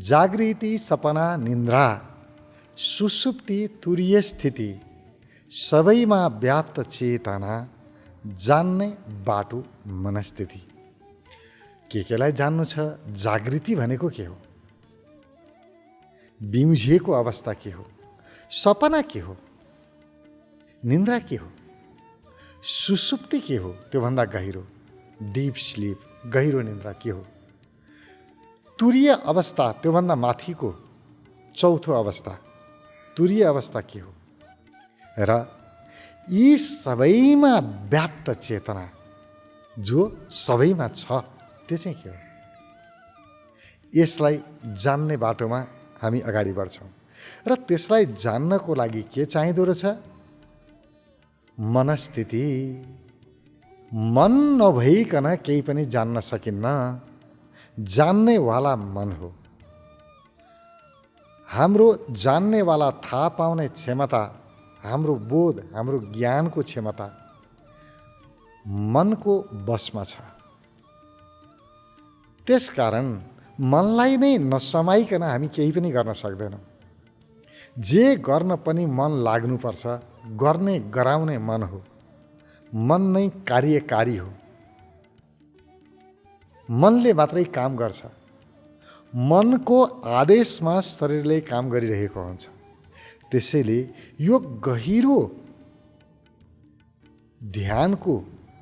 जागृति, सपना, निन्द्रा, सुसुप्ति, तुरीय स्थिति, सबैमा व्याप्त चेतना, जान्ने बाटो मनस्थिति। केलाई जान्नु छ? जागृति भनेको के हो? बिउझिएको अवस्था के हो? सपना के हो? निन्द्रा के हो? सुसुप्ति के हो? त्योभन्दा गहिरो डीप स्लीप, गहिरो निन्द्रा के हो? तुरीय अवस्था, त्योभन्दा माथिको चौथो अवस्था, तुरीय अवस्था के हो? र यी सबैमा व्याप्त चेतना जो सबैमा छ, त्यो चाहिँ के हो? यसलाई जान्ने बाटोमा हामी अगाडि बढ्छौँ र त्यसलाई जान्नको लागि के चाहिँदो रहेछ? मनस्थिति। मन नभइकन केही पनि जान्न सकिन्न। जान्नेवाला मन हो। हाम्रो जान्नेवाला, थाहा पाउने क्षमता, हाम्रो बोध, हाम्रो ज्ञानको क्षमता मनको बसमा छ। त्यसकारण मनलाई नै नसमाइकन हामी केही पनि गर्न सक्दैनौँ। जे गर्न पनि मन लाग्नुपर्छ, गर्ने गराउने मन हो। मन नै कार्यकारी हो। मनले मात्रै काम गर्छ। मनको आदेशमा शरीरले काम गरिरहेको हुन्छ। त्यसैले यो गहिरो ध्यानको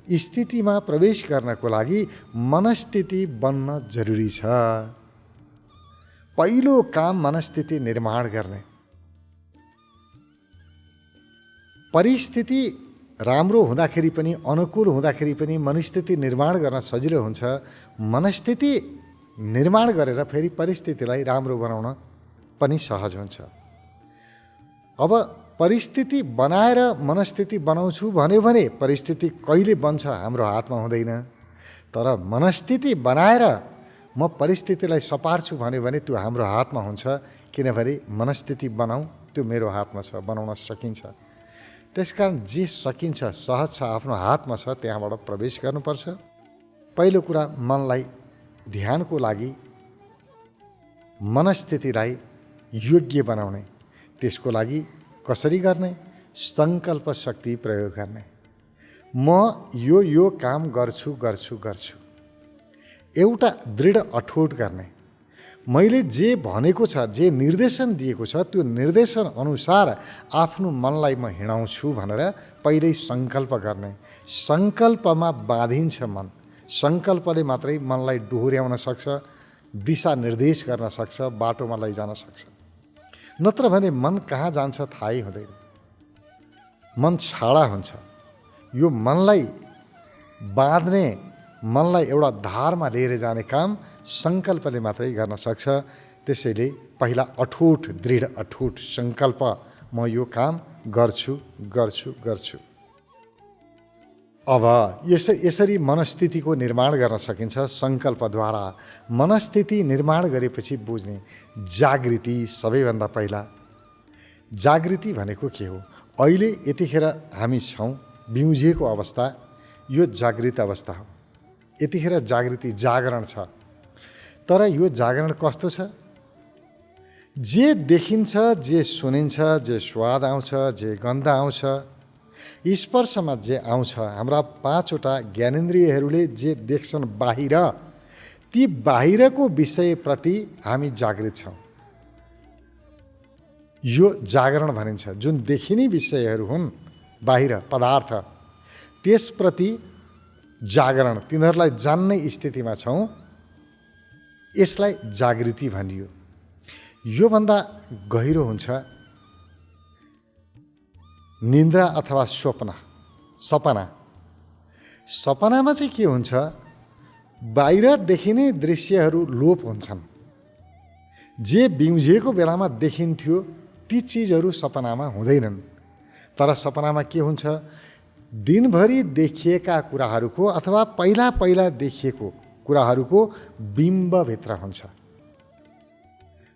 स्थितिमा प्रवेश गर्नको लागि मनस्थिति बन्न जरुरी छ। पहिलो काम मनस्थिति निर्माण गर्ने। परिस्थिति राम्रो हुँदाखेरि पनि, अनुकूल हुँदाखेरि पनि मनस्थिति निर्माण गर्न सजिलो हुन्छ। मनस्थिति निर्माण गरेर फेरि परिस्थितिलाई राम्रो बनाउन पनि सहज हुन्छ। अब परिस्थिति बनाएर मनस्थिति बनाउँछु भन्यो भने परिस्थिति कहिले बन्छ हाम्रो हातमा हुँदैन। तर मनस्थिति बनाएर म परिस्थितिलाई सपार्छु भन्यो भने त्यो हाम्रो हातमा हुन्छ। किनभने मनस्थिति बनाऊ, त्यो मेरो हातमा छ, बनाउन सकिन्छ। त्यसकारण जे सकिन्छ, सहज छ, आफ्नो हातमा छ, त्यहाँबाट प्रवेश गर्नुपर्छ। पहिलो कुरा, मनलाई ध्यानको लागि मनस्थितिलाई योग्य बनाउने। त्यसको लागि कसरी गर्ने? सङ्कल्प शक्ति प्रयोग गर्ने। म यो काम गर्छु गर्छु गर्छु, एउटा दृढ अठोट गर्ने। मैले जे भनेको छ, जे निर्देशन दिएको छ, त्यो निर्देशन अनुसार आफ्नो मनलाई म हिँडाउँछु भनेर पहिल्यै सङ्कल्प गर्ने। सङ्कल्पमा बाँधिन्छ मन। सङ्कल्पले मात्रै मनलाई डोहोर्याउन सक्छ, दिशा निर्देश गर्न सक्छ, बाटोमा लैजान सक्छ। नत्र भने मन कहाँ जान्छ थाहै हुँदैन। मन छाडा हुन्छ। यो मनलाई बाँध्ने, मनलाई एउटा धारमा लिएर जाने काम सङ्कल्पले मात्रै गर्न सक्छ। त्यसैले पहिला अठोट, दृढ अठोट सङ्कल्प, म यो काम गर्छु गर्छु गर्छु। अब यसरी मनस्थितिको निर्माण गर्न सकिन्छ सङ्कल्पद्वारा। मनस्थिति निर्माण गरेपछि बुझ्ने जागृति। सबैभन्दा पहिला जागृति भनेको के हो? अहिले यतिखेर हामी छौँ बिउजिएको अवस्था, यो जागृत अवस्था हो। यतिखेर जागृति, जागरण छ। तर यो जागरण कस्तो छ? जे देखिन्छ, जे सुनिन्छ, जे स्वाद आउँछ, जे गन्ध आउँछ, स्पर्शमा जे आउँछ, हाम्रा 5वटा ज्ञानेन्द्रियहरूले जे देख्छन् बाहिर, ती बाहिरको विषयप्रति हामी जागृत छौँ। यो जागरण भनिन्छ। जुन देखिने विषयहरू हुन्, बाहिर पदार्थ, त्यसप्रति जागरण, तिनीहरूलाई जान्ने स्थितिमा छौँ। यसलाई जागृति भनियो। योभन्दा गहिरो हुन्छ निन्द्रा अथवा स्वप्न, सपना। सपनामा चाहिँ के हुन्छ? बाहिर देखिने दृश्यहरू लोप हुन्छन्। जे बिउजिएको बेलामा देखिन्थ्यो ती चिजहरू सपनामा हुँदैनन्। तर सपनामा के हुन्छ? दिनभरि देखिएका कुराहरूको अथवा पहिला पहिला देखिएको कुराहरूको बिम्बभित्र हुन्छ।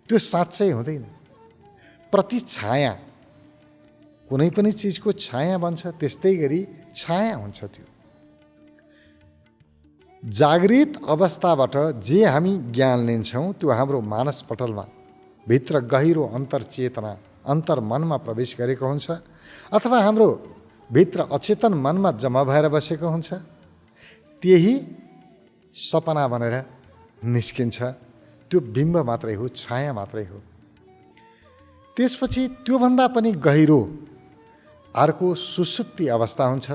त्यो साँच्चै हुँदैन। प्रति छाया, कुनै पनि चिजको छाया बन्छ, त्यस्तै गरी छाया हुन्छ। त्यो जागृत अवस्थाबाट जे हामी ज्ञान लिन्छौँ त्यो हाम्रो मानसपटलमा भित्र गहिरो अन्तर्चेतना अन्तर्मनमा प्रवेश गरेको हुन्छ अथवा हाम्रो भित्र अचेतन मनमा जम्मा भएर बसेको हुन्छ। त्यही सपना बनेर निस्किन्छ। त्यो बिम्ब मात्रै हो, छाया मात्रै हो। त्यसपछि त्योभन्दा पनि गहिरो अर्को सुसुप्ति अवस्था हुन्छ,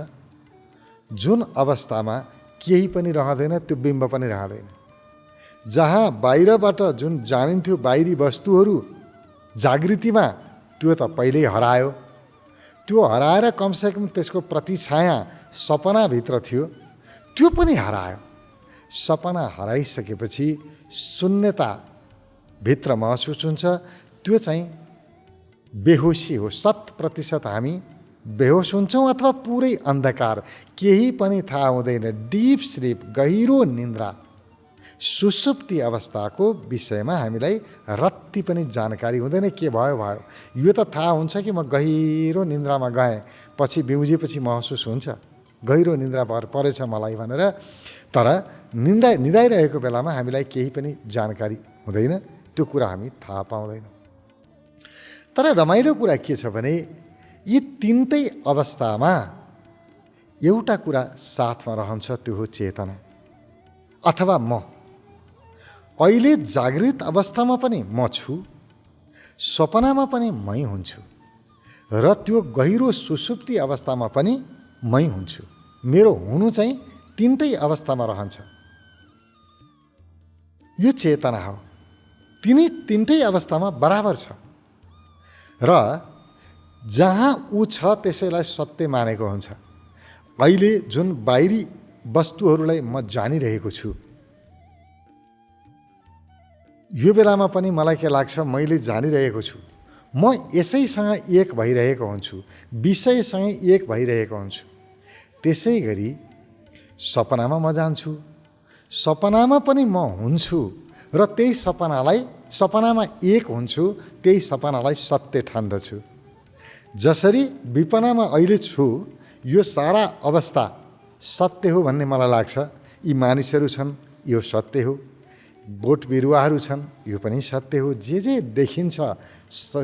जुन अवस्थामा केही पनि रहँदैन, त्यो बिम्ब पनि रहँदैन। जहाँ बाहिरबाट जुन जानिन्थ्यो बाहिरी वस्तुहरू जागृतिमा, त्यो त पहिल्यै हरायो। त्यो हराएर कमसेकम त्यसको प्रतिछाया सपनाभित्र थियो, त्यो पनि हरायो। सपना हराइसकेपछि शून्यता भित्र महसुस हुन्छ। त्यो चाहिँ बेहोसी हो। 100% हामी बेहोस हुन्छौँ अथवा पुरै अन्धकार, केही पनि थाहा हुँदैन। डिप स्लिप, गहिरो निन्द्रा, सुसुप्ति अवस्थाको विषयमा हामीलाई रत्ती पनि जानकारी हुँदैन। के भयो भयो, यो त थाहा हुन्छ कि म गहिरो निन्द्रामा गएँ, पछि बिउजेपछि महसुस हुन्छ गहिरो निन्द्रा परेछ मलाई भनेर। तर निदाइरहेको बेलामा हामीलाई केही पनि जानकारी हुँदैन, त्यो कुरा हामी थाहा पाउँदैनौँ। तर रमाइलो कुरा के छ भने यी तिनटै अवस्थामा एउटा कुरा साथमा रहन्छ, त्यो हो चेतना अथवा म। अहिले जागृत अवस्थामा पनि म छु, सपनामा पनि मै हुन्छु र त्यो गहिरो सुसुप्ति अवस्थामा पनि मै हुन्छु। मेरो हुनु चाहिँ तिनटै अवस्थामा रहन्छ। यो चेतना हो। तिनटै अवस्थामा बराबर छ र जहाँ ऊ छ त्यसैलाई सत्य मानेको हुन्छ। अहिले जुन बाहिरी वस्तुहरूलाई म जानिरहेको छु, यो बेलामा पनि मलाई के लाग्छ, मैले जानिरहेको छु, म यसैसँग एक भइरहेको हुन्छु, विषयसँग एक भइरहेको हुन्छु। त्यसै गरी सपनामा म जान्छु, सपनामा पनि म हुन्छु र त्यही सपनामा एक हुन्छु, त्यही सपनालाई सत्य ठान्दछु। जसरी विपनामा अहिले छु, यो सारा अवस्था सत्य हो भन्ने मलाई लाग्छ। यी मानिसहरू छन्, यो सत्य हो। बोट बिरुवाहरू छन्, यो पनि सत्य हो। जे देखिन्छ,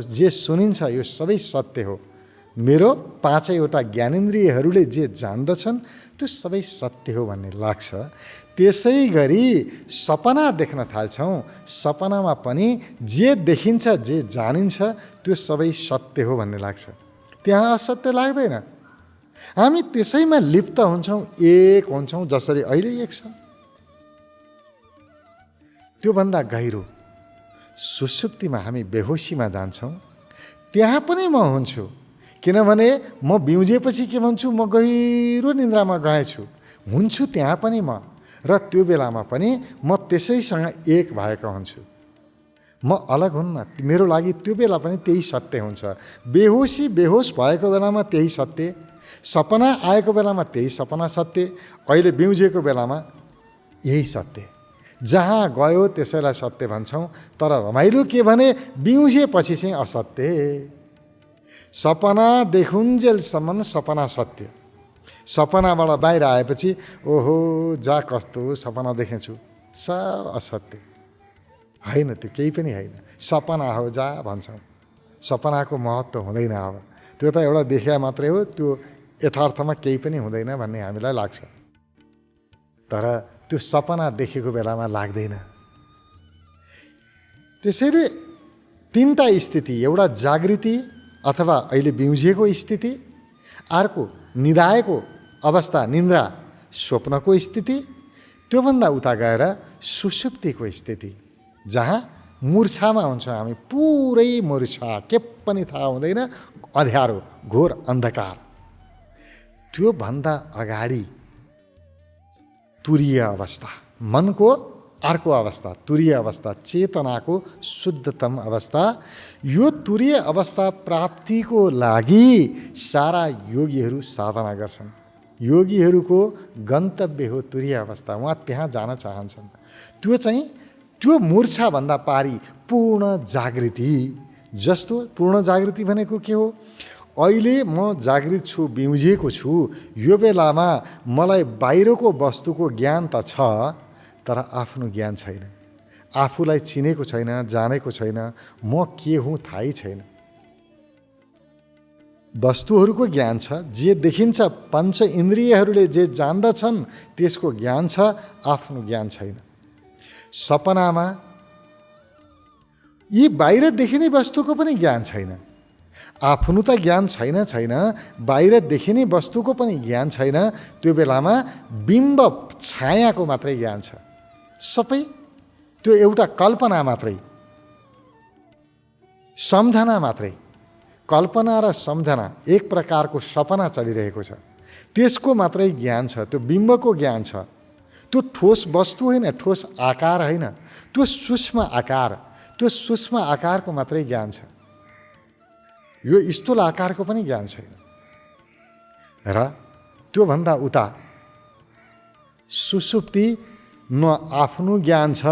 जे सुनिन्छ, यो सबै सत्य हो। मेरो 5वटा ज्ञानेन्द्रियहरूले जे जान्दछन् त्यो सबै सत्य हो भन्ने लाग्छ। त्यसै गरी सपना देख्न थाल्छौँ, सपनामा पनि जे देखिन्छ, जे जानिन्छ, त्यो सबै सत्य हो भन्ने लाग्छ। त्यहाँ असत्य लाग्दैन। हामी त्यसैमा लिप्त हुन्छौँ, एक हुन्छौँ, जसरी अहिले एक छ। त्योभन्दा गहिरो सुसुप्तिमा हामी बेहोसीमा जान्छौँ, त्यहाँ पनि म हुन्छु। किनभने म बिउजेपछि के भन्छु, म गहिरो निन्द्रामा गएछु, हुन्छु त्यहाँ पनि म। र त्यो बेलामा पनि म त्यसैसँग एक भएको हुन्छु। म अलग हुन्न। मेरो लागि त्यो बेला पनि त्यही सत्य हुन्छ। बेहोस भएको बेलामा त्यही सत्य, सपना आएको बेलामा त्यही सपना सत्य, अहिले बिउजेको बेलामा यही सत्य। जहाँ गयो त्यसैलाई सत्य भन्छौँ। तर रमाइलो के भने बिउजेपछि चाहिँ असत्य। सपना देखुन्जेलसम्म सपना सत्य, सपनाबाट बाहिर आएपछि ओहो जा कस्तो सपना देखेछु, सब असत्य। होइन, त्यो केही पनि होइन। सपना हो जा भन्छौँ, सपनाको महत्त्व हुँदैन। अब त्यो त एउटा देखिया मात्रै हो, त्यो यथार्थमा केही पनि हुँदैन भन्ने हामीलाई लाग्छ। तर त्यो सपना देखेको बेलामा लाग्दैन। त्यसैले तिनटा स्थिति, एउटा जागृति अथवा अहिले बिउजिएको स्थिति, अर्को निदाएको अवस्था निन्द्रा स्वप्नको स्थिति, त्योभन्दा उता गएर सुषुप्तिको स्थिति, जहाँ मूर्छामा हुन्छ हामी, पुरै मूर्छा, के पनि थाहा हुँदैन, अँध्यारो, घोर अन्धकार। त्योभन्दा अगाडि तुरीय अवस्था, मनको अर्को अवस्था, तुरीय अवस्था, चेतनाको शुद्धतम अवस्था। यो तुरीय अवस्था प्राप्तिको लागि सारा योगीहरू साधना गर्छन्। योगीहरूको गन्तव्य हो तुरीय अवस्था, उहाँ त्यहाँ जान चाहन्छन्। त्यो मूर्छाभन्दा पारी पूर्ण जागृति। जस्तो पूर्ण जागृति भनेको के हो? अहिले म जागृत छु, बिउजिएको छु, यो बेलामा मलाई बाहिरको वस्तुको ज्ञान त छ, तर आफ्नो ज्ञान छैन, आफूलाई चिनेको छैन, जानेको छैन, म के हुँ थाहै छैन। वस्तुहरूको ज्ञान छ, जे देखिन्छ, पञ्च इन्द्रियहरूले जे जान्दछन् त्यसको ज्ञान छ, आफ्नो ज्ञान छैन। सपनामा यी बाहिर देखिने वस्तुको पनि ज्ञान छैन, आफ्नो त ज्ञान छैन, बाहिर देखिने वस्तुको पनि ज्ञान छैन। त्यो बेलामा बिम्ब छायाको मात्रै ज्ञान छ, सबै त्यो एउटा कल्पना मात्रै, सम्झना मात्रै। कल्पना र सम्झना एक प्रकारको सपना चलिरहेको छ, त्यसको मात्रै ज्ञान छ, त्यो बिम्बको ज्ञान छ। त्यो ठोस वस्तु होइन, ठोस आकार होइन, त्यो सूक्ष्म आकार, त्यो सूक्ष्म आकारको मात्रै ज्ञान छ। यो स्थूल आकारको पनि ज्ञान छैन। र त्योभन्दा उता सुषुप्ति न आफ्नो ज्ञान छ,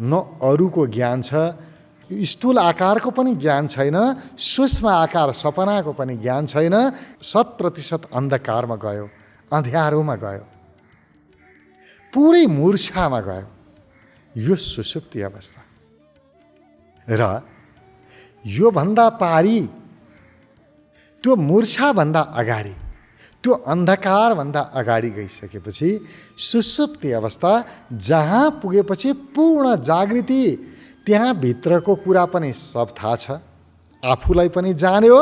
न अरूको ज्ञान छ। स्थूल आकारको पनि ज्ञान छैन, सूक्ष्म आकार सपनाको पनि ज्ञान छैन। 100% अन्धकारमा गयो, अँध्यारोमा गयो, पुरै मूर्छामा गयो। यो सुषुप्ति अवस्था। र यो भन्दा पारी, त्यो मूर्छाभन्दा अगाडि, त्यो अन्धकारभन्दा अगाडि गइसकेपछि सुषुप्ति अवस्था, जहाँ पुगेपछि पूर्ण जागृति, त्यहाँ भित्रको कुरा पनि सब थाहा छ, आफूलाई पनि जान्यो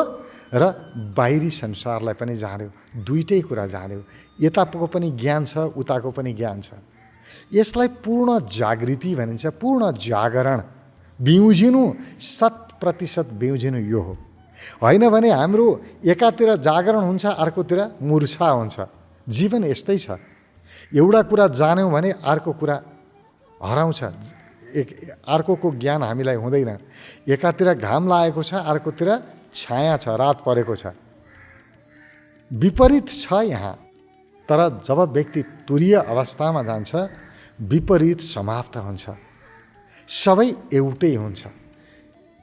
र बाहिरी संसारलाई पनि जान्यो, दुईटै कुरा जान्यो। यताको पनि ज्ञान छ, उताको पनि ज्ञान छ। यसलाई पूर्ण जागृति भनिन्छ, पूर्ण जागरण। बिउजिनु, 100% बिउजिनु यो हो। होइन भने हाम्रो एकातिर जागरण हुन्छ, अर्कोतिर मूर्छा हुन्छ। जीवन यस्तै छ, एउटा कुरा जान्यौँ भने अर्को कुरा हराउँछ, अर्कोको ज्ञान हामीलाई हुँदैन। एकातिर घाम लागेको छ, अर्कोतिर छाया छ, रात परेको छ, विपरीत छ यहाँ। तर जब व्यक्ति तुरीय अवस्थामा जान्छ, विपरीत समाप्त हुन्छ, सबै एउटै हुन्छ।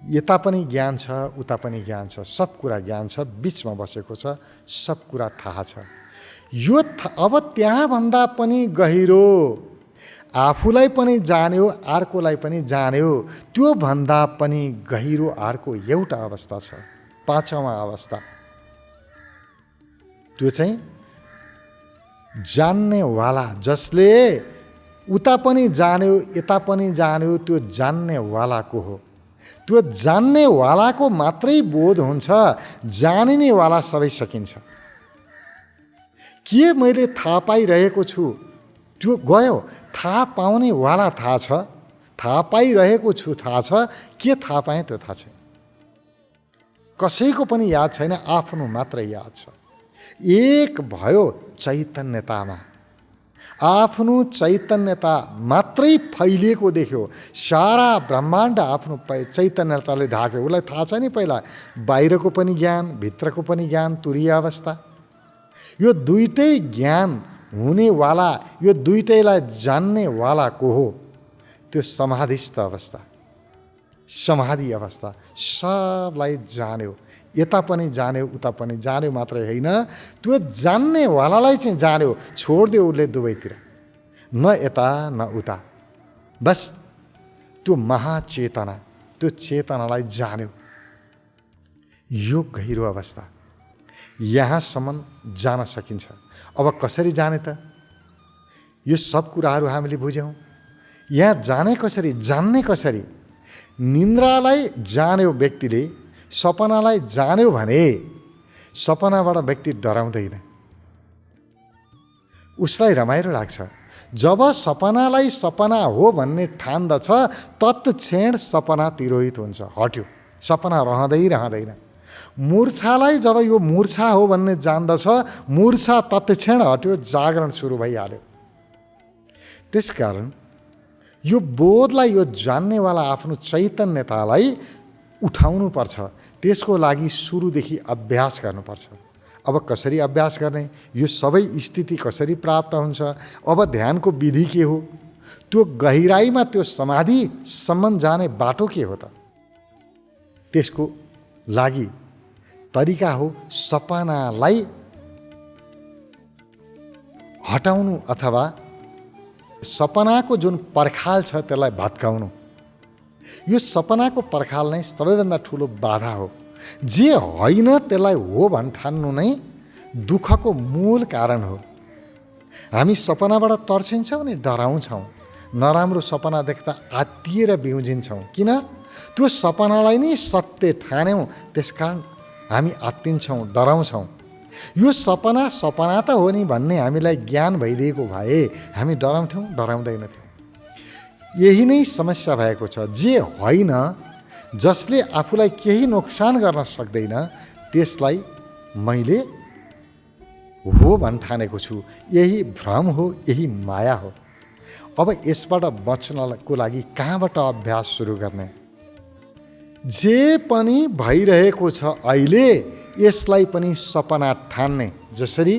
यता पनि ज्ञान छ, उता पनि ज्ञान छ, सब कुरा ज्ञान छ, बिचमा बसेको छ, सब कुरा थाहा छ। यो अब त्यहाँभन्दा पनि गहिरो, आफूलाई पनि जान्यो, अर्कोलाई पनि जान्यो, त्यो भन्दा पनि गहिरो अर्को एउटा अवस्था छ, 5औं अवस्था। त्यो चाहिँ जान्नेवाला, जसले उता पनि जान्यो, यता पनि जान्यो, त्यो जान्नेवालाको हो। त्यो जान्नेवालाको मात्रै बोध हुन्छ, जानिनेवाला सबै सकिन्छ। के मैले थाहा पाइरहेको छु त्यो गयो, थाहा पाउनेवाला थाहा छ, थाहा पाइरहेको छु थाहा छ, के थाहा पाएँ त्यो थाहा छैन। कसैको पनि याद छैन, आफ्नो मात्रै याद छ। एक भयो चैतन्यतामा, आफ्नो चैतन्यता मात्रै फैलिएको देख्यो। सारा ब्रह्माण्ड आफ्नो चैतन्यताले ढाक्यो। उसलाई थाहा छ नि पहिला बाहिरको पनि ज्ञान, भित्रको पनि ज्ञान, तुरीय अवस्था। यो दुईटै ज्ञान हुनेवाला, यो दुईटैलाई जान्नेवाला को हो? त्यो समाधिस्थ अवस्था, समाधि अवस्था। सबलाई जान्यो, यता पनि जान्यो, उता पनि जान्यो मात्रै होइन, त्यो जान्नेवालालाई चाहिँ जान्यो, छोडिदियो उसले दुवैतिर, न यता न उता। बस त्यो महाचेतना, त्यो चेतनालाई जान्यो। यो गहिरो अवस्था, यहाँसम्म जान सकिन्छ। अब कसरी जाने त? यो सब कुराहरू हामीले बुझ्यौँ। यहाँ जाने कसरी, जान्ने कसरी? निन्द्रालाई जान्यो व्यक्तिले, सपनालाई जान्यो भने सपनाबाट व्यक्ति डराउँदैन, उसलाई रमाइलो लाग्छ। जब सपनालाई सपना हो भन्ने ठान्दछ, तत्क्षण सपना तिरोहित हुन्छ, हट्यो, सपना रहँदैन। मूर्छालाई जब यो मूर्छा हो भन्ने जान्दछ, मूर्छा तत्क्षण हट्यो, जागरण सुरु भइहाल्यो। त्यसकारण यो बोधलाई, यो जान्नेवाला आफ्नो चैतन्यतालाई उठाउनु पर्छ। त्यसको लागि सुरुदेखि अभ्यास गर्नुपर्छ। अब कसरी अभ्यास गर्ने, यो सबै स्थिति कसरी प्राप्त हुन्छ, अब ध्यानको विधि के हो, त्यो गहिराईमा त्यो समाधिसम्म जाने बाटो के हो त? त्यसको लागि तरिका हो सपनालाई हटाउनु अथवा सपनाको जुन पर्खाल छ त्यसलाई भत्काउनु। यो सपनाको पर्खाल नै सबैभन्दा ठुलो बाधा हो। जे होइन त्यसलाई हो भन्ठान्नु नै दुःखको मूल कारण हो। हामी सपनाबाट तर्सिन्छौँ नि डराउँछौँ, नराम्रो सपना देख्दा आत्तिएर बिउजिन्छौँ। किन? त्यो सपनालाई नै सत्य ठान्यौँ, त्यसकारण हामी आत्तिन्छौँ, डराउँछौँ। यो सपना त हो नि भन्ने हामीलाई ज्ञान भइदिएको भए हामी डराउँदैनथ्यौँ। यही नै समस्या भएको छ। जे होइन, जसले आफूलाई केही नोक्सान गर्न सक्दैन, त्यसलाई मैले हो भन्ठानेको छु। यही भ्रम हो, यही माया हो। अब यसबाट बच्नको लागि कहाँबाट अभ्यास सुरु गर्ने? जे पनि भइरहेको छ अहिले, यसलाई पनि सपना ठान्ने। जसरी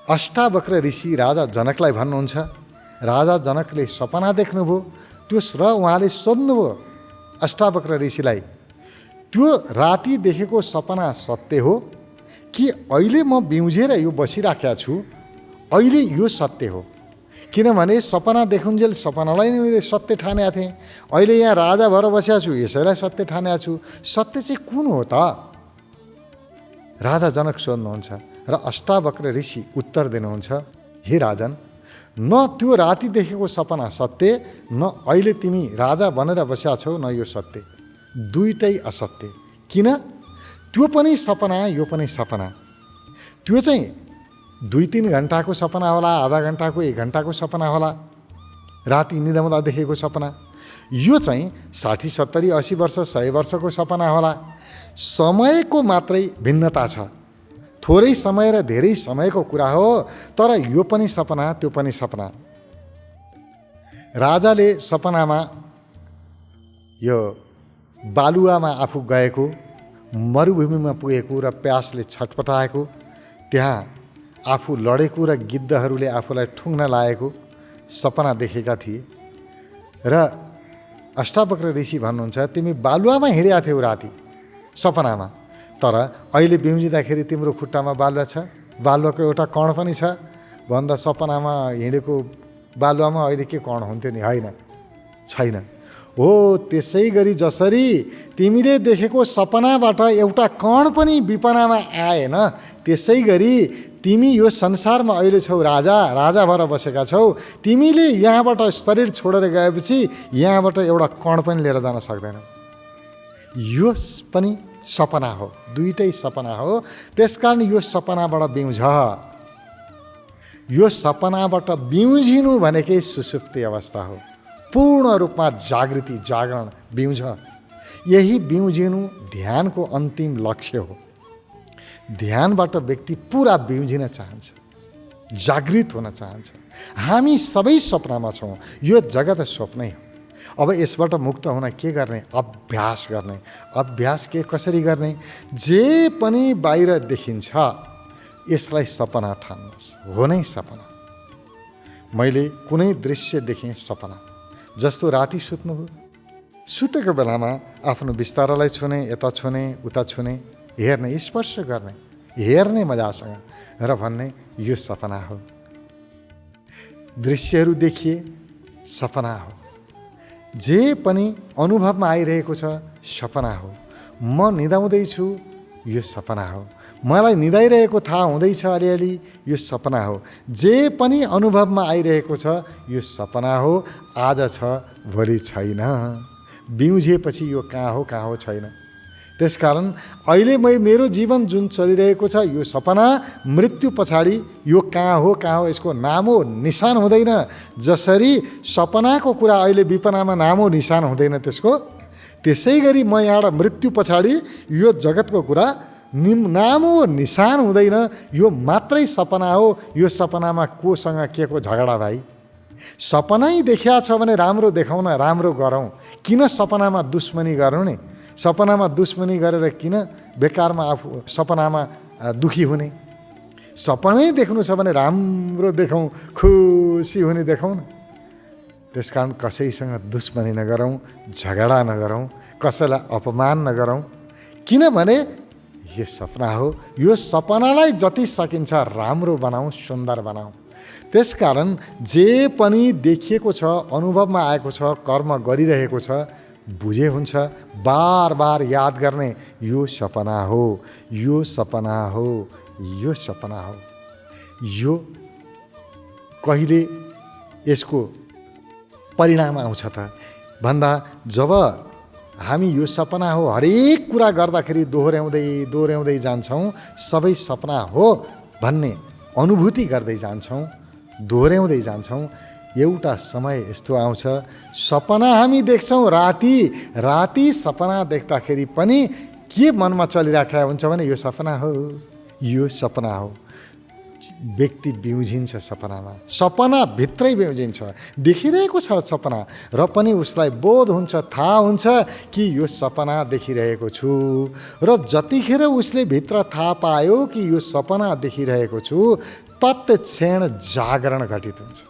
अष्टावक्र ऋषि राजा जनकलाई भन्नुहुन्छ, राजा जनकले सपना देख्नुभयो, त्यो र उहाँले सोध्नुभयो अष्टावक्र ऋषिलाई, त्यो राति देखेको सपना सत्य हो कि अहिले म बिउजेर यो बसिराखेका छु, अहिले यो सत्य हो? किनभने सपना देखुन्जेल सपनालाई नै मैले सत्य ठानेको थिएँ, अहिले यहाँ राजा भएर बसेको छु, यसैलाई सत्य ठानेको छु। सत्य चाहिँ कुन हो त? राजा जनक सोध्नुहुन्छ र अष्टावक्र ऋषि उत्तर दिनुहुन्छ, हे राजन, न त्यो राति देखेको सपना सत्य, न अहिले तिमी राजा बनेर बसेका छौ, न यो सत्य। दुईटै असत्य। किन? त्यो पनि सपना, यो पनि सपना। त्यो चाहिँ 2-3 घन्टाको सपना होला, आधा घन्टाको, 1 घन्टाको सपना होला, राति निदाउँदा देखेको सपना। यो चाहिँ 60, 70, 80 वर्ष, 100 वर्षको सपना होला। समयको मात्रै भिन्नता छ। थोरै समय र धेरै समयको कुरा हो, तर यो पनि सपना, त्यो पनि सपना। राजाले सपनामा यो बालुवामा आफू गएको, मरुभूमिमा पुगेको र प्यासले छटपटाएको, त्यहाँ आफू लडेको र गिद्धहरूले आफूलाई ठुङ्न लागेको सपना देखेका थिए। र अष्टावक्र ऋषि भन्नुहुन्छ, तिमी बालुवामा हिँडेका थियौ राति सपनामा, तर अहिले बिउजिँदाखेरि तिम्रो खुट्टामा बालुवा छ, बालुवाको एउटा कण पनि छ भन्दा सपनामा हिँडेको बालुवामा अहिले के कण हुन्थ्यो नि? होइन, छैन। हो, त्यसै गरी जसरी तिमीले देखेको सपनाबाट एउटा कण पनि विपनामा आएन, त्यसै गरी तिमी यो संसारमा अहिले छौ, राजा भएर बसेका छौ। तिमीले यहाँबाट शरीर छोडेर गएपछि यहाँबाट एउटा कण पनि लिएर जान सक्दैनौ। यो पनि सपना हो, दुईटै सपना हो। त्यसकारण यो सपनाबाट बिउझ। यो सपनाबाट बिउझिनु भनेकै सुसुप्ति अवस्था हो। पूर्ण रूपमा जागृति, जागरण, बिउझ। यही बिउझिनु ध्यानको अन्तिम लक्ष्य हो। ध्यानबाट व्यक्ति पुरा बिउझिन चाहन्छ, जागृत हुन चाहन्छ। हामी सबै स्वप्नमा छौँ, यो जगत स्वप्नै हो। अब यसबाट मुक्त हुन के गर्ने? अभ्यास गर्ने। अभ्यास कसरी गर्ने? जे पनि बाहिर देखिन्छ यसलाई सपना ठान्नुहोस्, हो नै सपना। मैले कुनै दृश्य देखेँ सपना, जस्तो राति सुत्नुभयो, सुतेको बेलामा आफ्नो बिस्तारालाई छुने, यता छुने, उता छुने, हेर्ने, स्पर्श गर्ने, हेर्ने मजासँग र भन्ने यो सपना हो। दृश्यहरू देखिए सपना हो। जे पनि अनुभवमा आइरहेको छ सपना हो। म निदाउँदैछु, यो सपना हो। मलाई निदाइरहेको थाहा हुँदैछ अलिअलि, यो सपना हो। जे पनि अनुभवमा आइरहेको छ यो सपना हो। आज छ, भोलि छैन। बिउझेपछि यो कहाँ हो छैन। त्यसकारण अहिले मेरो जीवन जुन चलिरहेको छ यो सपना, मृत्यु पछाडि यो कहाँ हो यसको नामो निशान हुँदैन। जसरी सपनाको कुरा अहिले विपनामा नामो निशान हुँदैन त्यसको, त्यसै गरी म यहाँ मृत्यु पछाडि यो जगतको कुरा नामो निशान हुँदैन। यो मात्रै सपना हो। यो सपनामा कोसँग के को झगडा भाइ? सपनै देखिया छ भने राम्रो देखाउन, राम्रो गरौँ। किन सपनामा दुश्मनी गरौँ नि? सपनामा दुश्मनी गरेर किन बेकारमा आफू सपनामा दुखी हुने? सपनै देख्नु छ भने राम्रो देखाउँ, खुसी हुने देखाउँ न। त्यसकारण कसैसँग दुश्मनी नगरौँ, झगडा नगरौँ, कसैलाई अपमान नगरौँ। किनभने यो सपना हो। यो सपनालाई जति सकिन्छ राम्रो बनाऊ, सुन्दर बनाऊ। त्यसकारण जे पनि देखिएको छ, अनुभवमा आएको छ, कर्म गरिरहेको छ, बुझे हुन्छ, बार बार याद गर्ने, यो सपना हो, यो सपना हो, यो सपना हो। यो कहिले यसको परिणाम आउँछ त भन्दा जब हामी यो सपना हो हरेक कुरा गर्दाखेरि दोहोऱ्याउँदै जान्छौँ, सबै सपना हो भन्ने अनुभूति गर्दै जान्छौँ, दोहोऱ्याउँदै जान्छौँ, एउटा समय यस्तो आउँछ सपना हामी देख्छौँ राति सपना देख्दाखेरि पनि के मनमा चलिराखेको हुन्छ भने यो सपना हो, यो सपना हो। व्यक्ति बिउजिन्छ सपनामा, सपना भित्रै बिउजिन्छ, देखिरहेको छ सपना र पनि उसलाई बोध हुन्छ, थाहा हुन्छ कि यो सपना देखिरहेको छु। र जतिखेर उसले भित्र थाहा पायो कि यो सपना देखिरहेको छु, तत्क्षण जागरण घटित हुन्छ।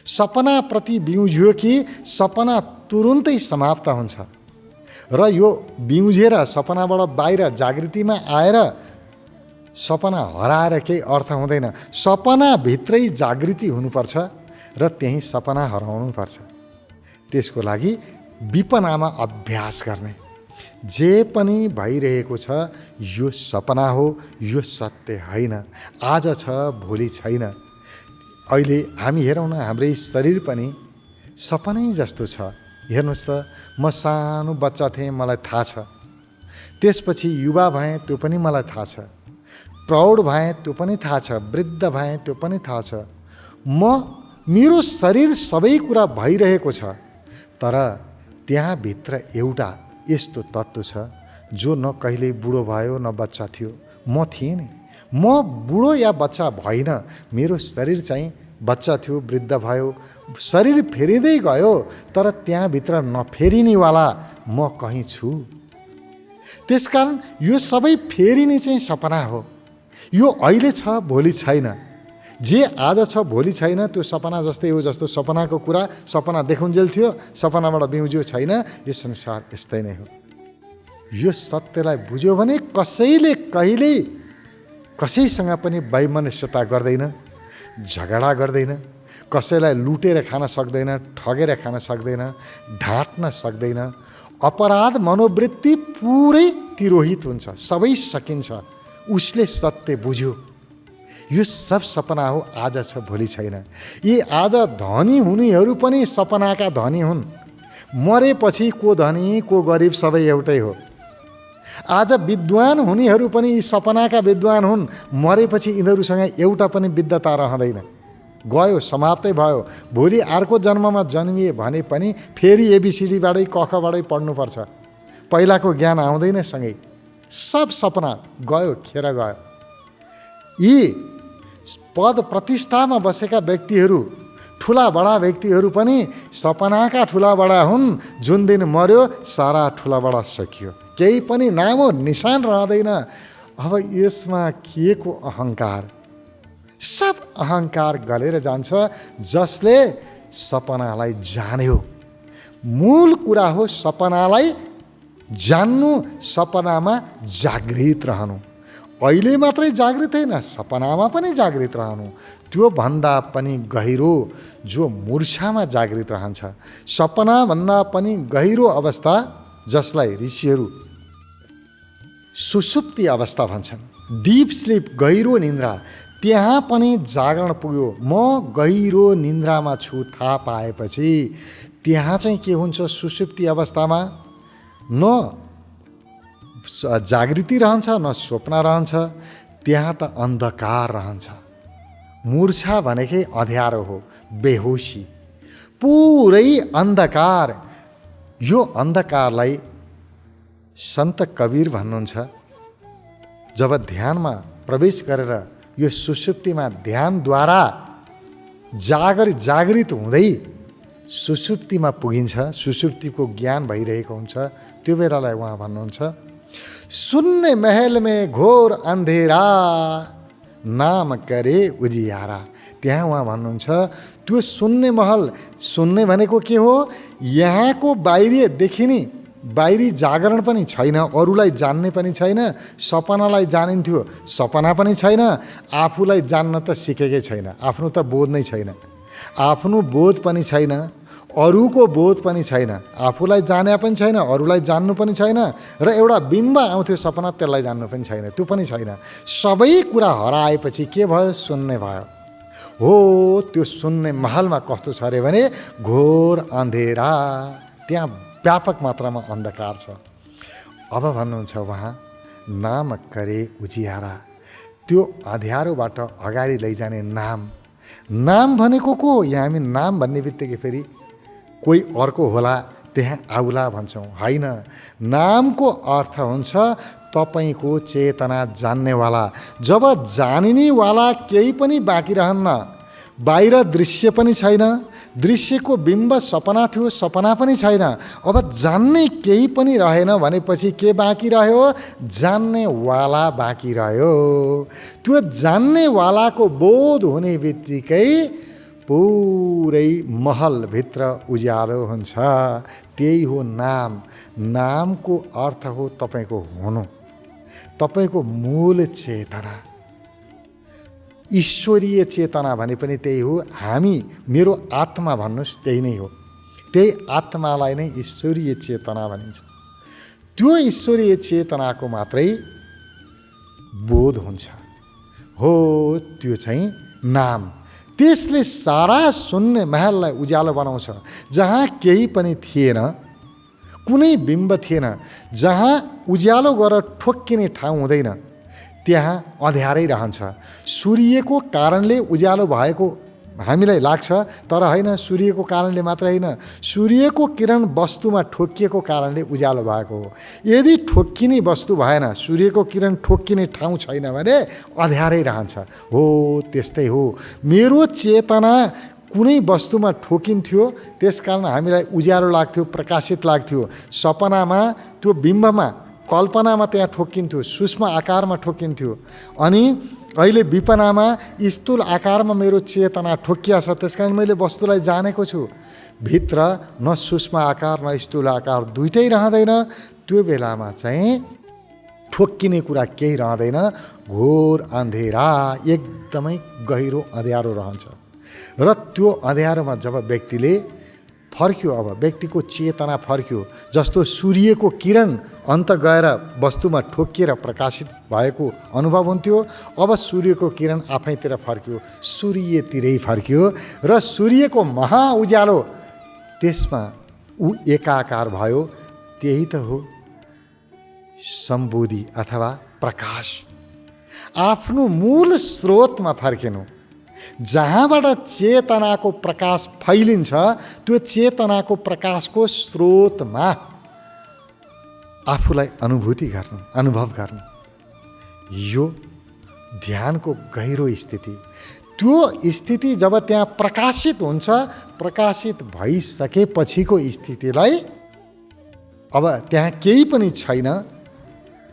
सपनाप्रति बिउज्यो कि सपना तुरुन्तै समाप्त हुन्छ र यो बिउजेर सपनाबाट बाहिर जागृतिमा आएर सपना हराएर केही अर्थ हुँदैन। सपनाभित्रै जागृति हुनुपर्छ र त्यही सपना हराउनुपर्छ। त्यसको लागि विपनामा अभ्यास गर्ने। जे पनि भइरहेको छ यो सपना हो, यो सत्य होइन, आज छ भोलि छैन। अहिले हामी हेरौँ न, हाम्रै शरीर पनि सपनै जस्तो छ। हेर्नुहोस् त, म सानो बच्चा थिएँ, मलाई थाहा छ। त्यसपछि युवा भएँ, त्यो पनि मलाई थाहा छ। प्रौढ भएँ, त्यो पनि थाहा छ। वृद्ध भएँ, त्यो पनि थाहा छ। मेरो शरीर सबै कुरा भइरहेको छ, तर त्यहाँभित्र एउटा यस्तो तत्त्व छ जो न कहिल्यै बुढो भयो न बच्चा थियो। म थिएँ नि, म बुढो या बच्चा भइन, मेरो शरीर चाहिँ बच्चा थियो, वृद्ध भयो, शरीर फेरिँदै गयो, तर त्यहाँभित्र नफेरिनेवाला म कहीँ छु। त्यसकारण यो सबै फेरिने चाहिँ सपना हो। यो अहिले छ भोलि छैन। जे आज छ भोलि छैन, त्यो सपना जस्तै हो। जस्तो सपनाको कुरा सपना देखुन्जेल थियो, सपनाबाट बिउज्यो छैन। यो संसार यस्तै नै हो। यो सत्यलाई बुझ्यो भने कसैले कहिल्यै कसैसँग पनि वैमनस्यता गर्दैन, झगडा गर्दैन, कसैलाई लुटेर खान सक्दैन, ठगेर खान सक्दैन, ढाँट्न सक्दैन। अपराध मनोवृत्ति पुरै तिरोहित हुन्छ, सबै सकिन्छ। उसले सत्य बुझ्यो। यो सब सपना हो, आज छ भोलि छैन। यी आज धनी हुनेहरू पनि सपनाका धनी हुन्। मरेपछि को धनी को गरिब सबै एउटै हो। आज विद्वान हुनेहरू पनि यी सपनाका विद्वान हुन्। मरेपछि यिनीहरूसँग एउटा पनि विद्वता रहँदैन, गयो, समाप्तै भयो। भोलि अर्को जन्ममा जन्मिए भने पनि फेरि एबिसिडीबाटै कखबाटै पढ्नुपर्छ। पहिलाको ज्ञान आउँदैन सँगै। सब सपना गयो, खेर गयो। यी पद प्रतिष्ठामा बसेका व्यक्तिहरू, ठुला बडा व्यक्तिहरू पनि सपनाका ठुला बडा हुन्। जुन दिन मर्यो सारा ठुला बडा सकियो, केही पनि नाम निशान रहँदैन। अब यसमा के को अहङ्कार? सब अहङ्कार गलेर जान्छ जसले सपनालाई जान्यो। मूल कुरा हो सपनालाई जान्नु, सपनामा जागृत रहनु। अहिले मात्रै जागृत होइन, सपनामा पनि जागृत रहनु। त्यो भन्दा पनि गहिरो जो मूर्छामा जागृत रहन्छ, सपना भन्दा पनि गहिरो अवस्था जसलाई ऋषिहरू सुषुप्ति अवस्था भन्छन्, डीप स्लिप, गहिरो निन्द्रा, त्यहाँ पनि जागरण पुग्यो। म गहिरो निन्द्रामा छु थाहा पाएपछि त्यहाँ चाहिँ के हुन्छ? सुषुप्ति अवस्थामा न जागृति रहन्छ न स्वप्न रहन्छ, त्यहाँ त अन्धकार रहन्छ। मूर्छा भनेकै अँध्यारो हो, बेहोसी, पुरै अन्धकार। यो अन्धकारलाई सन्त कबीर भन्नुहुन्छ, जब ध्यानमा प्रवेश गरेर यो सुषुप्तिमा ध्यानद्वारा जागृत हुँदै सुषुप्तिमा पुगिन्छ, सुषुप्तिको ज्ञान भइरहेको हुन्छ, त्यो बेलालाई उहाँ भन्नुहुन्छ, सुन्ने महल में घोर अन्धेरा नाम करे उजियारा। त्यहाँ उहाँ भन्नुहुन्छ त्यो सुन्ने महल, सुन्ने भनेको के हो? यहाँको बाहिर देखिने बाहिरी जागरण पनि छैन, अरूलाई जान्ने पनि छैन, सपनालाई जानिन्थ्यो सपना पनि छैन, आफूलाई जान्न त सिकेकै छैन, आफ्नो त बोध नै छैन, आफ्नो बोध पनि छैन, अरूको बोध पनि छैन, आफूलाई जाने पनि छैन, अरूलाई जान्नु पनि छैन, र एउटा बिम्ब आउँथ्यो सपना त्यसलाई जान्नु पनि छैन, त्यो पनि छैन। सबै कुरा हराएपछि के भयो? शून्य भयो। हो, त्यो शून्य महलमा कस्तो छ अरे भने घोर अँधेरा, त्यहाँ व्यापक मात्रामा अन्धकार छ। अब भन्नुहुन्छ उहाँ, नाम करे उजियारा, त्यो अँध्यारोबाट अगाडि लैजाने नाम। नाम भनेको को? यहाँ हामी नाम भन्ने बित्तिकै फेरि कोही अर्को होला त्यहाँ आउला भन्छौँ, होइन। नामको अर्थ हुन्छ तपाईँको चेतना जान्नेवाला। जब जानिनेवाला केही पनि बाँकी रहन्न, बाहिर दृश्य पनि छैन, दृश्यको बिम्ब सपना थियो सपना पनि छैन, अब जान्ने केही पनि रहेन भनेपछि के बाँकी रह्यो? जान्नेवाला बाँकी रह्यो। त्यो जान्नेवालाको बोध हुने बित्तिकै पुरै महलभित्र उज्यालो हुन्छ। त्यही हो नाम। नामको अर्थ हो तपाईँको हुनु, तपाईँको मूल चेतना। ईश्वरीय चेतना भने पनि त्यही हो। हामी, मेरो आत्मा भन्नुहोस्, त्यही नै हो। त्यही आत्मालाई नै ईश्वरीय चेतना भनिन्छ। त्यो ईश्वरीय चेतनाको मात्रै बोध हुन्छ, हो त्यो चाहिँ नाम। त्यसले सारा शून्य महललाई उज्यालो बनाउँछ। जहाँ केही पनि थिएन, कुनै बिम्ब थिएन, जहाँ उज्यालो गरेर ठोक्किने ठाउँ हुँदैन, त्यहाँ अँध्यारै रहन्छ। सूर्यको कारणले उज्यालो भएको हामीलाई लाग्छ, तर होइन, सूर्यको कारणले मात्र होइन, सूर्यको किरण वस्तुमा ठोक्किएको कारणले उज्यालो भएको हो। यदि ठोक्किने वस्तु भएन, सूर्यको किरण ठोक्किने ठाउँ छैन भने अँध्यारै रहन्छ। हो त्यस्तै हो, मेरो चेतना कुनै वस्तुमा ठोकिन्थ्यो, त्यसकारण हामीलाई उज्यालो लाग्थ्यो, प्रकाशित लाग्थ्यो। सपनामा त्यो बिम्बमा, कल्पनामा त्यहाँ ठोक्किन्थ्यो, सूक्ष्म आकारमा ठोक्किन्थ्यो। अनि अहिले विपनामा स्थूल आकारमा मेरो चेतना ठोक्किया छ, त्यसकारण मैले वस्तुलाई जानेको छु। भित्र न सूक्ष्म आकार न स्थूल आकार, दुइटै रहँदैन। त्यो बेलामा चाहिँ ठोक्किने कुरा केही रहँदैन। घोर अँधेरा, एकदमै गहिरो अँध्यारो रहन्छ। र त्यो अँध्यारोमा जब व्यक्तिले फर्क्यो, अब व्यक्तिको चेतना फर्क्यो, जस्तो सूर्यको किरण अन्त गएर वस्तुमा ठोकिएर प्रकाशित भएको अनुभव हुन्थ्यो, अब सूर्यको किरण आफैतिर फर्क्यो, सूर्यतिरै फर्क्यो, र सूर्यको महाउज्यालो त्यसमा ऊ एकाकार भयो। त्यही त हो सम्बोधि अथवा प्रकाश। आफ्नो मूल स्रोतमा फर्किनु, जहाँबाट चेतनाको प्रकाश फैलिन्छ, त्यो चेतनाको प्रकाशको स्रोतमा आफूलाई अनुभूति गर्नु, अनुभव गर्नु, यो ध्यानको गहिरो स्थिति। त्यो स्थिति जब त्यहाँ प्रकाशित हुन्छ, प्रकाशित भइसकेपछिको स्थितिलाई, अब त्यहाँ केही पनि छैन,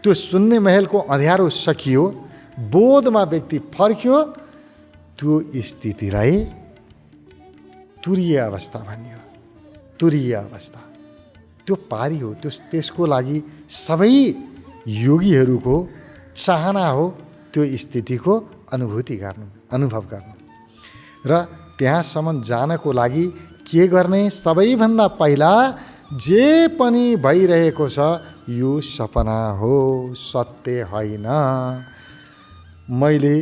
त्यो शून्य महलको अँध्यारो सकियो, बोधमा व्यक्ति फर्क्यो, त्यो स्थितिलाई तुरीय अवस्था भनियो। तुरीय अवस्था त्यो पारी हो। त्यसको लागि सबै योगीहरूको चाहना हो त्यो स्थितिको अनुभूति गर्नु, अनुभव गर्नु। र त्यहाँसम्म जानको लागि के गर्ने? सबैभन्दा पहिला जे पनि भइरहेको छ यो सपना हो, सत्य होइन। मैले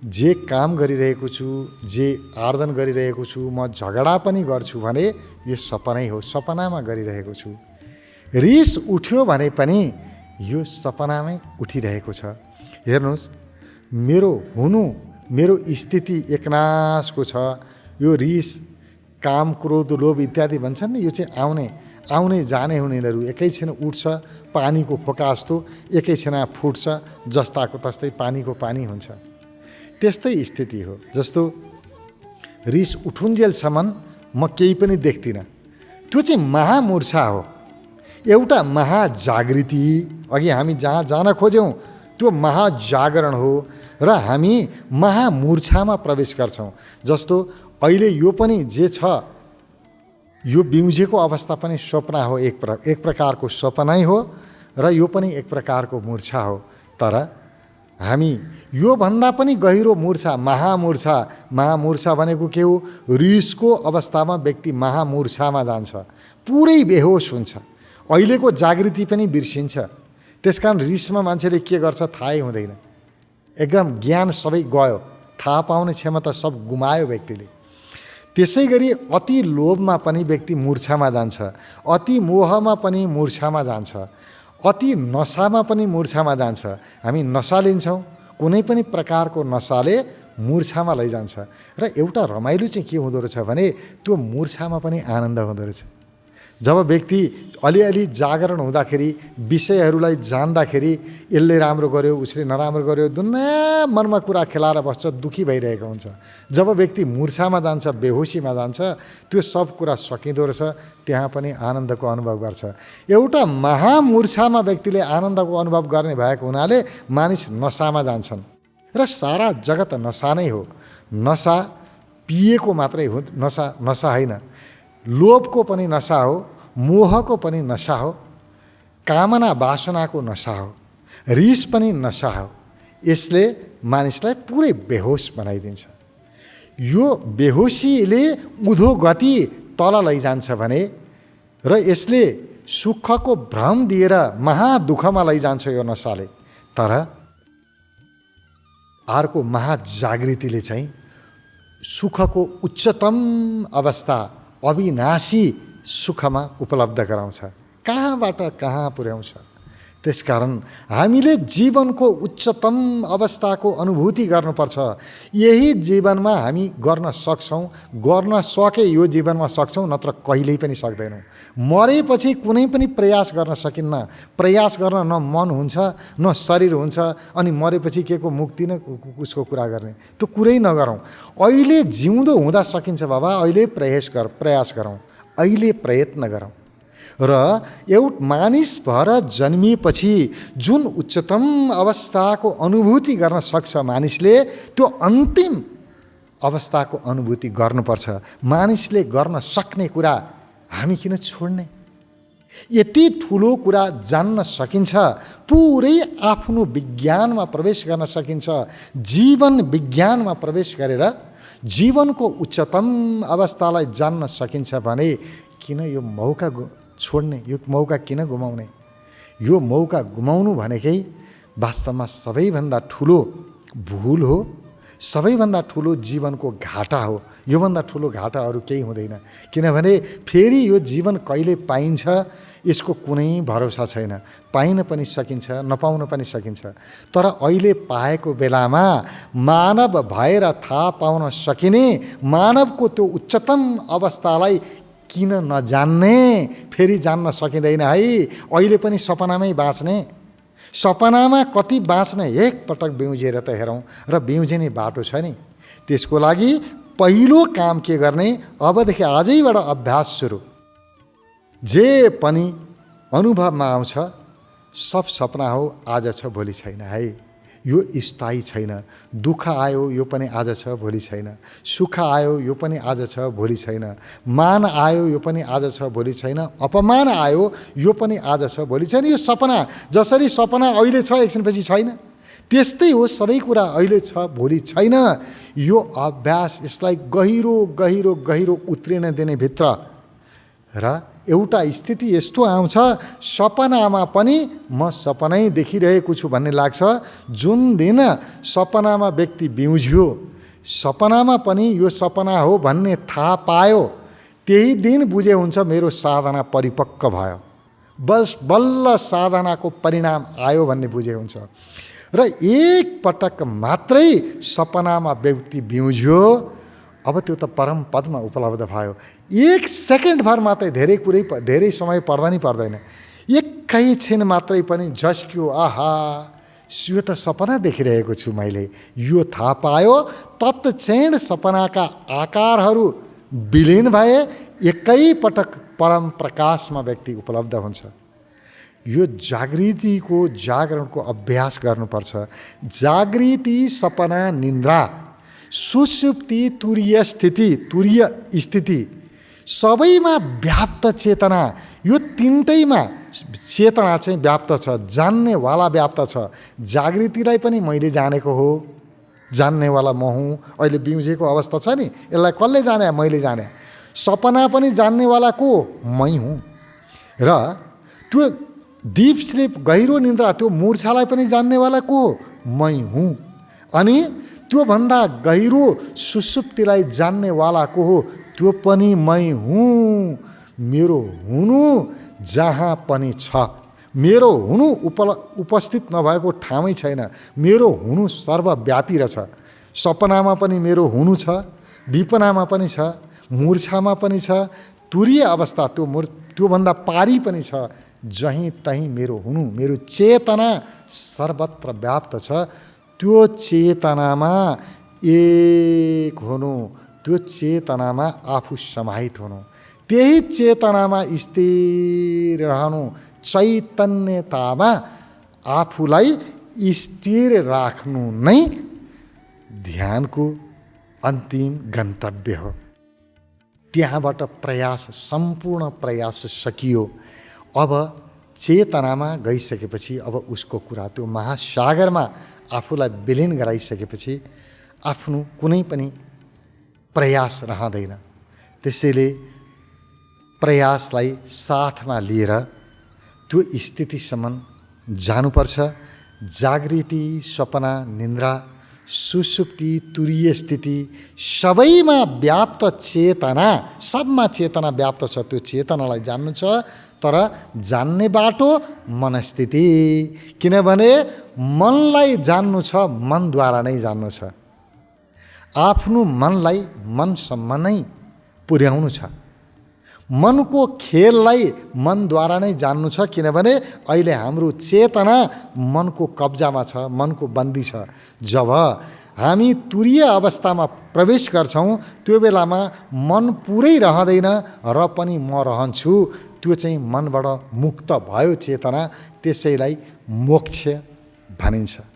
जे काम गरिरहेको छु, जे आर्जन गरिरहेको छु, म झगडा पनि गर्छु भने यो सपनै हो, सपनामा गरिरहेको छु। रिस उठ्यो भने पनि यो सपनामै उठिरहेको छ। हेर्नुहोस्, मेरो हुनु, मेरो स्थिति एकनासको छ। यो रिस, काम, क्रोध, लोभ इत्यादि भन्छन् नि, यो चाहिँ आउने जाने हुनेहरू एकैछिन उठ्छ, पानीको फोका जस्तो एकैछिन फुट्छ, जस्ताको तस्तै पानीको पानी हुन्छ। त्यस्तै स्थिति हो। जस्तो रिस उठुन्जेलसम्म म केही पनि देख्दिनँ, त्यो चाहिँ महामूर्छा हो, एउटा महाजागृति। अघि हामी जहाँ जान खोज्यौँ त्यो महाजागरण हो, र हामी महामूर्छामा प्रवेश गर्छौँ। जस्तो अहिले यो पनि जे छ यो बिउजेको अवस्था पनि स्वप्न हो, एक प्रकारको स्वप्नै हो र यो पनि एक प्रकारको मूर्छा हो। तर हामी योभन्दा पनि गहिरो मूर्छा, महामूर्छा भनेको के हो? रिसको अवस्थामा व्यक्ति महामूर्छामा जान्छ, पुरै बेहोस हुन्छ, अहिलेको जागृति पनि बिर्सिन्छ। त्यसकारण रिसमा मान्छेले के गर्छ थाहै हुँदैन, एकदम ज्ञान सबै गयो, थाहा पाउने क्षमता सब गुमायो व्यक्तिले। त्यसै गरी अति लोभमा पनि व्यक्ति मूर्छामा जान्छ, अति मोहमा पनि मूर्छामा जान्छ, अति नशामा पनि मूर्छामा जान्छ। हामी नशा लिन्छौँ, कुनै पनि प्रकारको नशाले मूर्छामा लैजान्छ। र एउटा रमाइलो चाहिँ के हुँदो रहेछ भने त्यो मूर्छामा पनि आनन्द हुँदो रहेछ। जब व्यक्ति अलिअलि जागरण हुँदाखेरि, विषयहरूलाई जान्दाखेरि, यसले राम्रो गर्यो उसले नराम्रो गर्यो, दुनियाँ मनमा कुरा खेलाएर बस्छ, दुखी भइरहेको हुन्छ। जब व्यक्ति मूर्छामा जान्छ, बेहोसीमा जान्छ, त्यो सब कुरा सकिँदो रहेछ, त्यहाँ पनि आनन्दको अनुभव गर्छ। एउटा महामूर्छामा व्यक्तिले आनन्दको अनुभव गर्ने भएको हुनाले मानिस नशामा जान्छन् र सारा जगत नशा नै हो। नशा पिएको मात्रै हो, नशा होइन, लोभको पनि नशा हो, मोहको पनि नशा हो, कामना वासनाको नशा हो, रिस पनि नशा हो। यसले मानिसलाई पुरै बेहोस बनाइदिन्छ। यो बेहोसीले उधो गति तल लैजान्छ भने र यसले सुखको भ्रम दिएर महादुःखमा लैजान्छ यो नशाले। तर अर्को महाजागृतिले चाहिँ सुखको उच्चतम अवस्था, अविनाशी सुखमा उपलब्ध गराउँछ, कहाँबाट कहाँ पुर्याउँछ। त्यसकारण हामीले जीवनको उच्चतम अवस्थाको अनुभूति गर्नुपर्छ। यही जीवनमा हामी गर्न सक्छौँ, गर्न सके यो जीवनमा सक्छौँ, नत्र कहिल्यै पनि सक्दैनौँ। मरेपछि कुनै पनि प्रयास गर्न सकिन्न। प्रयास गर्न न मन हुन्छ न शरीर हुन्छ, अनि मरेपछि के को मुक्ति न उसको कुरा गर्ने, त्यो कुरै नगरौँ। अहिले जिउँदो हुँदा सकिन्छ बाबा, अहिले प्रयास गरौँ, अहिले प्रयत्न गरौँ। र एउटा मानिस भएर जन्मिएपछि जुन उच्चतम अवस्थाको अनुभूति गर्न सक्छ मानिसले, त्यो अन्तिम अवस्थाको अनुभूति गर्नुपर्छ। मानिसले गर्न सक्ने कुरा हामी किन छोड्ने? यति ठुलो कुरा जान्न सकिन्छ, पुरै आफ्नो विज्ञानमा प्रवेश गर्न सकिन्छ। जीवन विज्ञानमा प्रवेश गरेर जीवनको उच्चतम अवस्थालाई जान्न सकिन्छ भने किन यो मौका छोड्ने, यो मौका किन गुमाउने? यो मौका गुमाउनु भनेकै वास्तवमा सबैभन्दा ठुलो भुल हो, सबैभन्दा ठुलो जीवनको घाटा हो। योभन्दा ठुलो घाटा अरू केही हुँदैन। किनभने फेरि यो जीवन कहिले पाइन्छ यसको कुनै भरोसा छैन। पाइन पनि सकिन्छ, नपाउन पनि सकिन्छ। तर अहिले पाएको बेलामा मानव भएर थाहा पाउन सकिने, मानवको त्यो उच्चतम अवस्थालाई किन नजान्ने? फेरि जान्न सकिँदैन है। अहिले पनि सपनामै बाँच्ने, सपनामा कति बाँच्ने, एकपटक बिउजेर त हेरौँ। र बिउजिने बाटो छ नि, त्यसको लागि पहिलो काम के गर्ने? अबदेखि आजैबाट अभ्यास सुरु। जे पनि अनुभवमा आउँछ सब सपना हो, आज छ भोलि छैन है। यो स्थायी छैन। दुःख आयो यो पनि आज छ भोलि छैन, सुख आयो यो पनि आज छ भोलि छैन, मान आयो यो पनि आज छ भोलि छैन, अपमान आयो यो पनि आज छ भोलि छैन। यो सपना, जसरी सपना अहिले छ एकछिनपछि छैन, त्यस्तै हो सबै कुरा अहिले छ भोलि छैन। यो अभ्यास, यसलाई गहिरो गहिरो गहिरो उत्रिन दिने भित्र र एउटा स्थिति यस्तो आउँछ, सपनामा पनि म सपनै देखिरहेको छु भन्ने लाग्छ। जुन दिन सपनामा व्यक्ति बिउज्यो, सपनामा पनि यो सपना हो भन्ने थाहा पायो, त्यही दिन बुझे हुन्छ मेरो साधना परिपक्व भयो, बस बल्ल साधनाको परिणाम आयो भन्ने बुझे हुन्छ। र एक पटक मात्रै सपनामा व्यक्ति बिउज्यो, अब त्यो त परम पदमा उपलब्ध भयो। एक सेकेन्ड भर मात्रै, धेरै समय पर्दा नि पर्दैन, एकैछिन मात्रै पनि झस्क्यो, आहा यो त सपना देखिरहेको छु मैले, यो थाहा पायो। तत्क्षण सपनाका आकारहरू विलीन भए, एकै पटक परम प्रकाशमा व्यक्ति उपलब्ध हुन्छ। यो जागृतिको, जागरणको अभ्यास गर्नुपर्छ। जागृति, सपना, निन्द्रा, सुषुप्ति, तुरीय स्थिति, सबैमा व्याप्त चेतना, यो तीनटैमा चेतना चाहिँ व्याप्त छ, जान्नेवाला व्याप्त छ। जागृतिलाई पनि मैले जानेको हो, जान्नेवाला म हुँ। अहिले बिउजेको अवस्था छ नि, यसलाई कसले जाने? मैले जाने। सपना पनि जान्नेवाला को? मै हुँ। र त्यो डिप स्लिप, गहिरो निन्द्रा, त्यो मूर्छालाई पनि जान्नेवाला को? मै हुँ। अनि त्योभन्दा गहिरो सुसुप्तिलाई जान्नेवाला को हो? त्यो पनि मै हुँ। मेरो हुनु जहाँ पनि छ, मेरो हुनु उपस्थित नभएको ठाउँै छैन। मेरो हुनु सर्वव्यापी रहेछ। सपनामा पनि मेरो हुनु छ, विपनामा पनि छ, मूर्छामा पनि छ, तुरीय अवस्था त्योभन्दा पारी पनि छ। जहीँ तहीँ मेरो हुनु, मेरो चेतना सर्वत्र व्याप्त छ। त्यो चेतनामा एक हुनु, त्यो चेतनामा आफू समाहित हुनु, त्यही चेतनामा स्थिर रहनु, चैतन्यतामा आफूलाई स्थिर राख्नु नै ध्यानको अन्तिम गन्तव्य हो। त्यहाँबाट प्रयास, सम्पूर्ण प्रयास सकियो। अब चेतनामा गइसकेपछि अब उसको कुरा, त्यो महासागरमा आफूलाई विलीन गराइसकेपछि आफ्नो कुनै पनि प्रयास रहँदैन। त्यसैले प्रयासलाई साथमा लिएर त्यो स्थितिसम्म जानुपर्छ। जागृति, सपना, निन्द्रा, सुसुप्ति, तुरीय स्थिति सबैमा व्याप्त चेतना, सबमा चेतना व्याप्त छ। त्यो चेतनालाई जान्नु छ, तर जान्ने बाटो मनस्थिति। किनभने मनलाई जान्नु छ, मनद्वारा नै जान्नु छ। आफ्नो मनलाई मनसम्म नै पुर्याउनु छ। मनको खेललाई मनद्वारा नै जान्नु छ। किनभने अहिले हाम्रो चेतना मनको कब्जामा छ, मनको बन्दी छ। जब हामी तुरीय अवस्थामा प्रवेश गर्छौँ, त्यो बेलामा मन पुरै रहँदैन र पनि म रहन्छु। त्यो चाहिँ मनबाट मुक्त भयो चेतना। त्यसैलाई मोक्ष भनिन्छ।